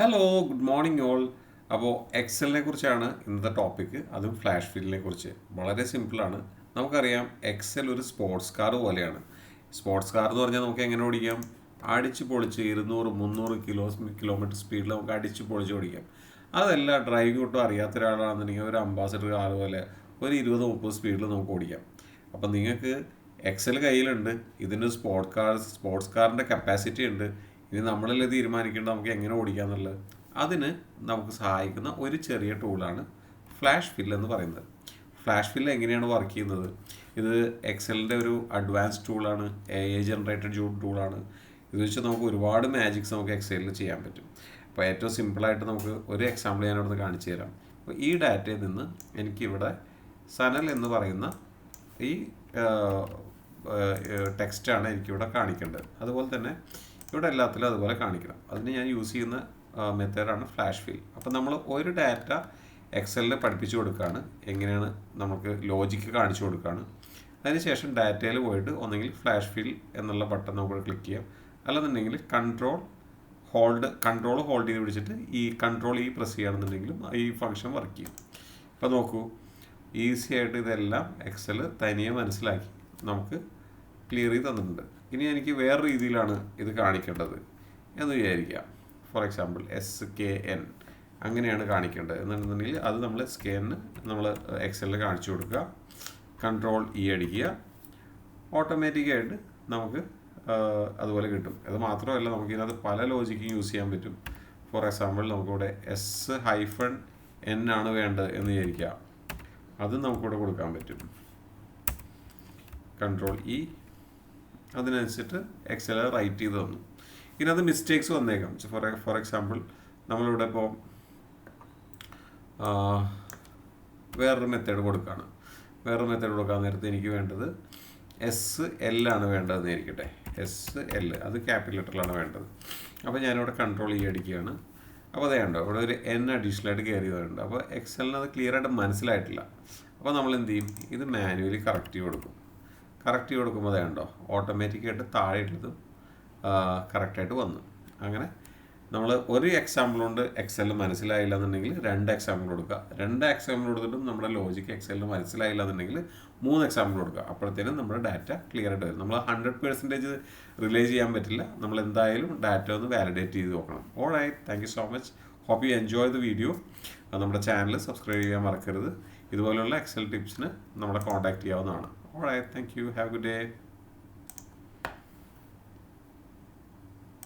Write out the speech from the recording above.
Hello good morning all. അപ്പോൾ എക്സലിനെ കുറിച്ചാണ് ഇന്നത്തെ ടോപ്പിക്ക്, അതും ഫ്ലാഷ് ഫില്ലിനെ കുറിച്ച്. വളരെ സിമ്പിളാണ്. നമുക്കറിയാം എക്സൽ ഒരു സ്പോർട്സ് കാർ പോലെയാണ്. സ്പോർട്സ് കാർ എന്ന് പറഞ്ഞാൽ നമുക്ക് എങ്ങനെ ഓടിക്കാം? അടിച്ച് പൊളിച്ച് 200-300 കിലോമീറ്റർ സ്പീഡിൽ നമുക്ക് അടിച്ച് പൊളിച്ച് ഓടിക്കാം. അതല്ല, ഡ്രൈവിംഗ് ഒട്ടും അറിയാത്ത ഒരാളാണെന്നുണ്ടെങ്കിൽ ഒരു അംബാസഡർ കാർ പോലെ ഒരു 20-30 സ്പീഡിൽ നമുക്ക് ഓടിക്കാം. അപ്പം നിങ്ങൾക്ക് എക്സൽ കയ്യിലുണ്ട്, ഇതിന് സ്പോർട്സ് കാറിൻ്റെ കപ്പാസിറ്റി ഉണ്ട്. ഇനി നമ്മളല്ലേ തീരുമാനിക്കേണ്ടത് നമുക്ക് എങ്ങനെ ഓടിക്കാന്നുള്ളത്. അതിന് നമുക്ക് സഹായിക്കുന്ന ഒരു ചെറിയ ടൂളാണ് ഫ്ലാഷ് ഫിൽ എന്ന് പറയുന്നത്. ഫ്ലാഷ് ഫിൽ എങ്ങനെയാണ് വർക്ക് ചെയ്യുന്നത്? ഇത് എക്സലിൻ്റെ ഒരു അഡ്വാൻസ് ടൂളാണ്, AI ജനറേറ്റഡ് ടൂളാണ്. ഇത് വെച്ച് നമുക്ക് ഒരുപാട് മാജിക്സ് നമുക്ക് എക്സലിൽ ചെയ്യാൻ പറ്റും. അപ്പോൾ ഏറ്റവും സിമ്പിളായിട്ട് നമുക്ക് ഒരു എക്സാമ്പിൾ ഞാനിവിടെ കാണിച്ചു തരാം. അപ്പോൾ ഈ ഡാറ്റയിൽ നിന്ന് എനിക്കിവിടെ സനൽ എന്ന് പറയുന്ന ഈ ടെക്സ്റ്റാണ് എനിക്കിവിടെ കാണിക്കേണ്ടത്. അതുപോലെ തന്നെ ഇവിടെ എല്ലാത്തിലും അതുപോലെ കാണിക്കണം. അതിന് ഞാൻ യൂസ് ചെയ്യുന്ന മെത്തേഡാണ് ഫ്ലാഷ് ഫിൽ. അപ്പോൾ നമ്മൾ ഒരു ഡാറ്റ എക്സലിൽ പഠിപ്പിച്ചു കൊടുക്കുകയാണ്, എങ്ങനെയാണ് നമുക്ക് ലോജിക്ക് കാണിച്ചു കൊടുക്കുകയാണ്. അതിനുശേഷം ഡാറ്റയിൽ പോയിട്ട് ഒന്നെങ്കിൽ ഫ്ലാഷ് ഫിൽ എന്നുള്ള ബട്ടൺ നമുക്ക് ക്ലിക്ക് ചെയ്യാം, അല്ലെന്നുണ്ടെങ്കിൽ കൺട്രോൾ ഹോൾഡ് ചെയ്ത് പിടിച്ചിട്ട് ഈ കൺട്രോൾ പ്രസ് ചെയ്യുകയാണെന്നുണ്ടെങ്കിലും ഈ ഫംഗ്ഷൻ വർക്ക് ചെയ്യും. അപ്പോൾ നോക്കൂ, ഈസി ആയിട്ട് ഇതെല്ലാം എക്സൽ തനിയെ മനസ്സിലാക്കി നമുക്ക് ക്ലിയർ ചെയ്ത് തന്നിട്ടുണ്ട്. ഇനി എനിക്ക് വേറെ രീതിയിലാണ് ഇത് കാണിക്കേണ്ടത് എന്ന് വിചാരിക്കാം. ഫോർ എക്സാമ്പിൾ SKN അങ്ങനെയാണ് കാണിക്കേണ്ടത് എന്നുണ്ടെങ്കിൽ അത് നമ്മൾ സ്കാനിന് നമ്മൾ എക്സലിൽ കാണിച്ചു കൊടുക്കുക, കൺട്രോൾ അടിക്കുക, ഓട്ടോമാറ്റിക്കായിട്ട് നമുക്ക് അതുപോലെ കിട്ടും. അത് മാത്രമല്ല, നമുക്ക് ഇതിനകത്ത് പല ലോജിക്കും യൂസ് ചെയ്യാൻ പറ്റും. ഫോർ എക്സാമ്പിൾ നമുക്കിവിടെ S-N ആണ് വേണ്ടത് എന്ന് വിചാരിക്കുക, അത് നമുക്കിവിടെ കൊടുക്കാൻ പറ്റും. കൺട്രോൾ അതിനനുസരിച്ചിട്ട് എക്സൽ റൈറ്റ് ചെയ്ത് തന്നു. ഇതിനകത്ത് മിസ്റ്റേക്സ് വന്നേക്കാം. ഫോർ എക്സാമ്പിൾ നമ്മളിവിടെ ഇപ്പോൾ വേറൊരു മെത്തേഡ് കൊടുക്കുകയാണ്. കൊടുക്കാൻ നേരത്തെ എനിക്ക് വേണ്ടത് SL ആണ് വേണ്ടതെന്ന് ഇരിക്കട്ടെ. SL അത് ക്യാപിറ്റൽ ലെറ്ററിലാണ് വേണ്ടത്. അപ്പോൾ ഞാനിവിടെ കൺട്രോൾ അടിക്കുകയാണ്. അപ്പോൾ അതേ ഉണ്ടോ, ഇവിടെ ഒരു N അഡീഷണലായിട്ട് കയറി ചെയ്തിട്ടുണ്ട്. അപ്പോൾ എക്സലിന് അത് ക്ലിയർ ആയിട്ട് മനസ്സിലായിട്ടില്ല. അപ്പോൾ നമ്മൾ എന്ത് ചെയ്യും? ഇത് മാനുവലി കറക്റ്റ് ചെയ്ത് കൊടുക്കുമ്പോൾ അതേണ്ടോ ഓട്ടോമാറ്റിക്കായിട്ട് താഴെയുള്ളതും കറക്റ്റായിട്ട് വന്നു. അങ്ങനെ നമ്മൾ ഒരു എക്സാമ്പിൾ കൊണ്ട് എക്സലിൽ മനസ്സിലായില്ല എന്നുണ്ടെങ്കിൽ 2 എക്സാമ്പിൾ കൊടുക്കുക. 2 എക്സാമ്പിൾ കൊടുത്തിട്ടും നമ്മുടെ ലോജിക്ക് എക്സലിൽ മനസ്സിലായില്ല എന്നുണ്ടെങ്കിൽ 3 എക്സാമ്പിൾ കൊടുക്കുക. അപ്പോഴത്തേനും നമ്മുടെ ഡാറ്റ ക്ലിയർ ആയിട്ട് വരും. നമ്മൾ 100% റിലേ ചെയ്യാൻ പറ്റില്ല. നമ്മൾ എന്തായാലും ഡാറ്റ ഒന്ന് വാലിഡേറ്റ് ചെയ്ത് നോക്കണം. Alright, thank you so much. Hope you enjoy the video. നമ്മുടെ ചാനൽ സബ്സ്ക്രൈബ് ചെയ്യാൻ മറക്കരുത്. ഇതുപോലുള്ള എക്സൽ ടിപ്സിന് നമ്മളെ കോൺടാക്ട് ചെയ്യാവുന്നതാണ്. Alright, thank you. Have a good day.